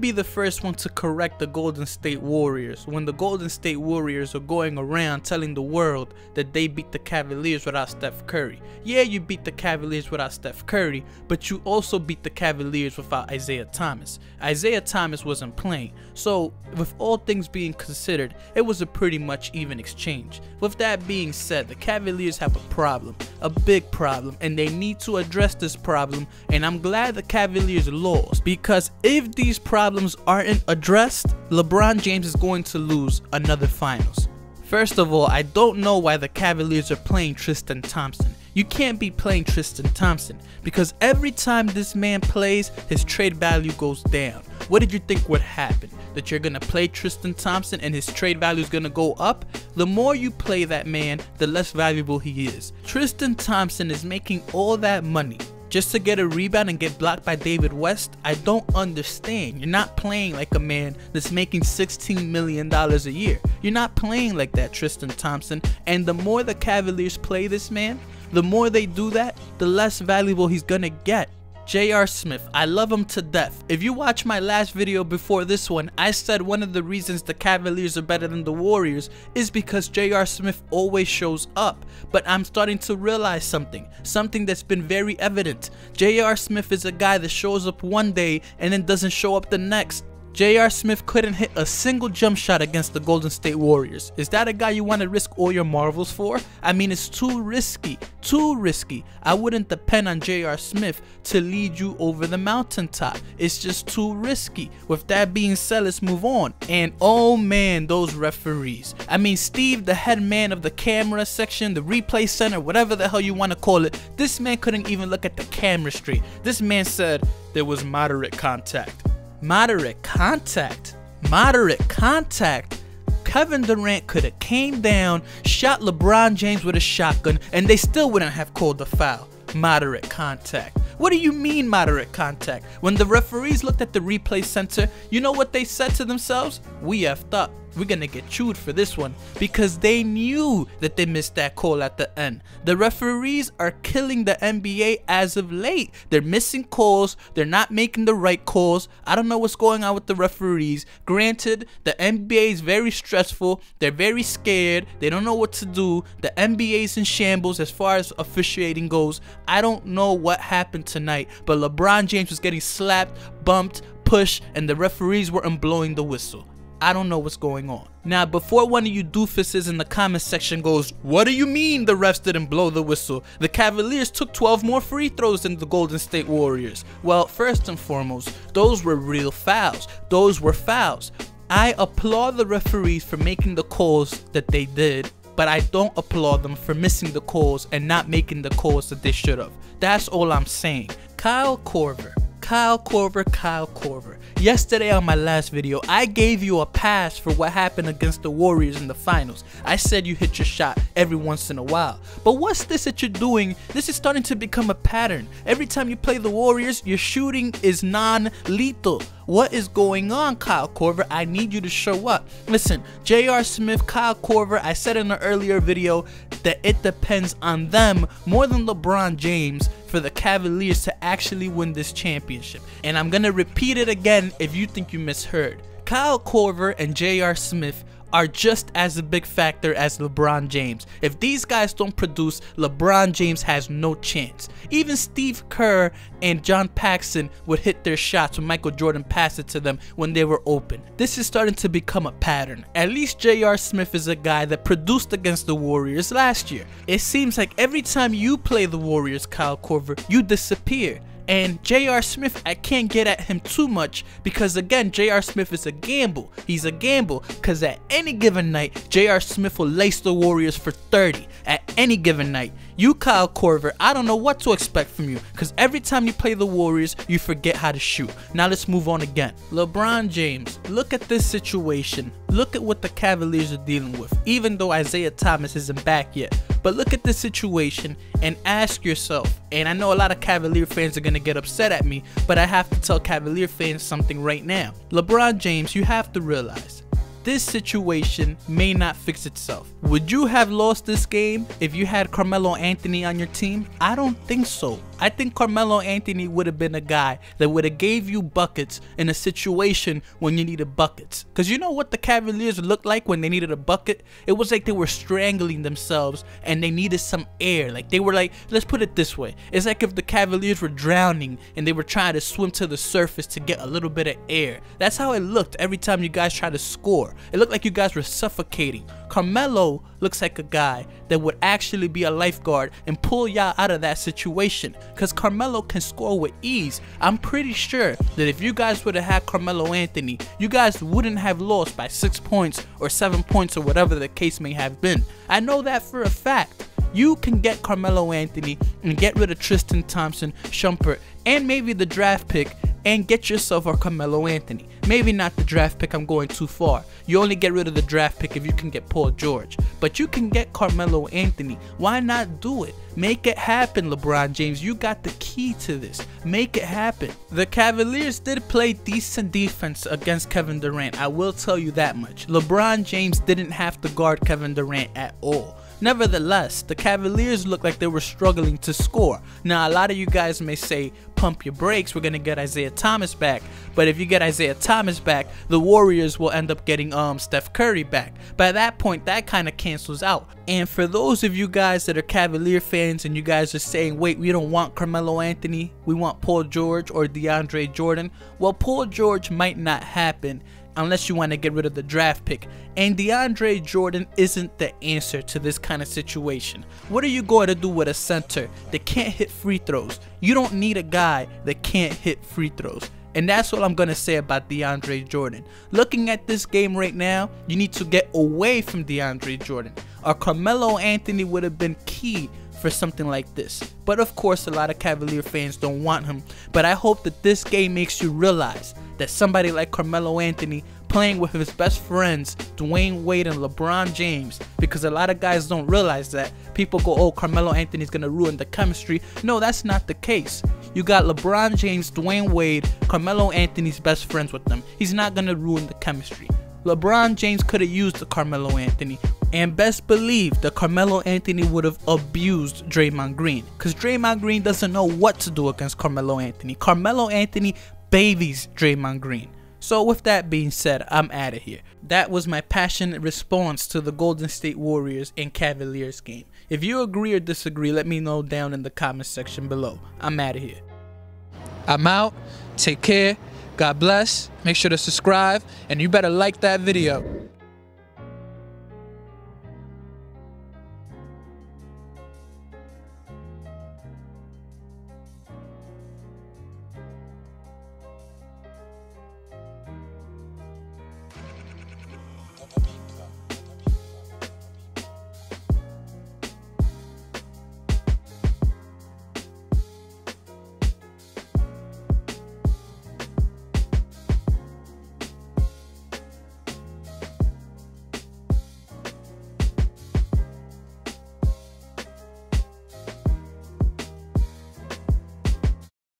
be the first one to correct the Golden State Warriors when the Golden State Warriors are going around telling the world that they beat the Cavaliers without Steph Curry. Yeah, you beat the Cavaliers without Steph Curry, but you also beat the Cavaliers without Isaiah Thomas. Isaiah Thomas wasn't playing, so with all things being considered, it was a pretty much even exchange. With that being said, the Cavaliers have a problem, a big problem, and they need to address this problem, and I'm glad the Cavaliers lost, because if these problems aren't addressed, LeBron James is going to lose another finals. First of all, I don't know why the Cavaliers are playing Tristan Thompson. You can't be playing Tristan Thompson because every time this man plays, his trade value goes down. What did you think would happen? That you're gonna play Tristan Thompson and his trade value is gonna go up? The more you play that man, the less valuable he is. Tristan Thompson is making all that money just to get a rebound and get blocked by David West. I don't understand. You're not playing like a man that's making $16 million a year. You're not playing like that, Tristan Thompson. And the more the Cavaliers play this man, the more they do that, the less valuable he's gonna get. J.R. Smith, I love him to death. If you watch my last video before this one, I said one of the reasons the Cavaliers are better than the Warriors is because J.R. Smith always shows up. But I'm starting to realize something that's been very evident. J.R. Smith is a guy that shows up one day and then doesn't show up the next. J.R. Smith couldn't hit a single jump shot against the Golden State Warriors. Is that a guy you want to risk all your marbles for? I mean, it's too risky. Too risky. I wouldn't depend on J.R. Smith to lead you over the mountaintop. It's just too risky. With that being said, let's move on. And oh man, those referees. I mean, Steve, the head man of the camera section, the replay center, whatever the hell you want to call it, this man couldn't even look at the camera straight. This man said there was moderate contact. Moderate contact. Moderate contact. Kevin Durant could have came down, shot LeBron James with a shotgun, and they still wouldn't have called the foul. Moderate contact. What do you mean moderate contact? When the referees looked at the replay center, you know what they said to themselves? We effed up. We're gonna get chewed for this one, because they knew that they missed that call at the end. The referees are killing the NBA as of late. They're missing calls. They're not making the right calls. I don't know what's going on with the referees. Granted, the NBA is very stressful. They're very scared. They don't know what to do. The NBA is in shambles as far as officiating goes. I don't know what happened tonight, but LeBron James was getting slapped, bumped, pushed, and the referees weren't blowing the whistle. I don't know what's going on. Now, before one of you doofuses in the comment section goes, what do you mean the refs didn't blow the whistle? The Cavaliers took 12 more free throws than the Golden State Warriors. Well, first and foremost, those were real fouls. Those were fouls. I applaud the referees for making the calls that they did, but I don't applaud them for missing the calls and not making the calls that they should have. That's all I'm saying. Kyle Korver. Yesterday on my last video, I gave you a pass for what happened against the Warriors in the finals. I said you hit your shot every once in a while. But what's this that you're doing? This is starting to become a pattern. Every time you play the Warriors, your shooting is non-lethal. What is going on, Kyle Korver? I need you to show up. Listen, J.R. Smith, Kyle Korver, I said in an earlier video that it depends on them more than LeBron James for the Cavaliers to actually win this championship. And I'm going to repeat it again if you think you misheard. Kyle Korver and J.R. Smith are just as a big factor as LeBron James. If these guys don't produce, LeBron James has no chance. Even Steve Kerr and John Paxson would hit their shots when Michael Jordan passed it to them when they were open. This is starting to become a pattern. At least J.R. Smith is a guy that produced against the Warriors last year. It seems like every time you play the Warriors, Kyle Korver, you disappear. And J.R. Smith, I can't get at him too much because, again, J.R. Smith is a gamble. He's a gamble because at any given night, J.R. Smith will lace the Warriors for 30 at any given night. You, Kyle Korver, I don't know what to expect from you because every time you play the Warriors, you forget how to shoot. Now let's move on again. LeBron James, look at this situation. Look at what the Cavaliers are dealing with, even though Isaiah Thomas isn't back yet. But look at this situation and ask yourself, and I know a lot of Cavalier fans are going to get upset at me, but I have to tell Cavalier fans something right now. LeBron James, you have to realize, this situation may not fix itself. Would you have lost this game if you had Carmelo Anthony on your team? I don't think so. I think Carmelo Anthony would have been a guy that would have gave you buckets in a situation when you needed buckets. Because you know what the Cavaliers looked like when they needed a bucket? It was like they were strangling themselves and they needed some air. Like they were like, let's put it this way. It's like if the Cavaliers were drowning and they were trying to swim to the surface to get a little bit of air. That's how it looked every time you guys tried to score. It looked like you guys were suffocating. Carmelo looks like a guy that would actually be a lifeguard and pull y'all out of that situation, because Carmelo can score with ease. I'm pretty sure that if you guys would have had Carmelo Anthony, you guys wouldn't have lost by 6 points or 7 points or whatever the case may have been. I know that for a fact. You can get Carmelo Anthony and get rid of Tristan Thompson, Shumpert, and maybe the draft pick, and get yourself a Carmelo Anthony. Maybe not the draft pick, I'm going too far. You only get rid of the draft pick if you can get Paul George. But you can get Carmelo Anthony. Why not do it? Make it happen, LeBron James. You got the key to this. Make it happen. The Cavaliers did play decent defense against Kevin Durant. I will tell you that much. LeBron James didn't have to guard Kevin Durant at all. Nevertheless, the Cavaliers looked like they were struggling to score. Now, a lot of you guys may say, pump your brakes, we're going to get Isaiah Thomas back. But if you get Isaiah Thomas back, the Warriors will end up getting Steph Curry back. By that point, that kind of cancels out. And for those of you guys that are Cavalier fans and you guys are saying, wait, we don't want Carmelo Anthony, we want Paul George or DeAndre Jordan. Well, Paul George might not happen unless you want to get rid of the draft pick. And DeAndre Jordan isn't the answer to this kind of situation. What are you going to do with a center that can't hit free throws? You don't need a guy that can't hit free throws. And that's what I'm going to say about DeAndre Jordan. Looking at this game right now, you need to get away from DeAndre Jordan. Or Carmelo Anthony would have been key for something like this. But of course, a lot of Cavalier fans don't want him. But I hope that this game makes you realize that somebody like Carmelo Anthony playing with his best friends, Dwayne Wade and LeBron James, because a lot of guys don't realize that. People go, oh, Carmelo Anthony's gonna ruin the chemistry. No, that's not the case. You got LeBron James, Dwayne Wade, Carmelo Anthony's best friends with them. He's not gonna ruin the chemistry. LeBron James could have used the Carmelo Anthony, and best believe that Carmelo Anthony would have abused Draymond Green, because Draymond Green doesn't know what to do against Carmelo Anthony. Carmelo Anthony babies Draymond Green. So with that being said, I'm out of here. That was my passionate response to the Golden State Warriors and Cavaliers game. If you agree or disagree, let me know down in the comment section below. I'm out of here. I'm out. Take care. God bless. Make sure to subscribe, and you better like that video.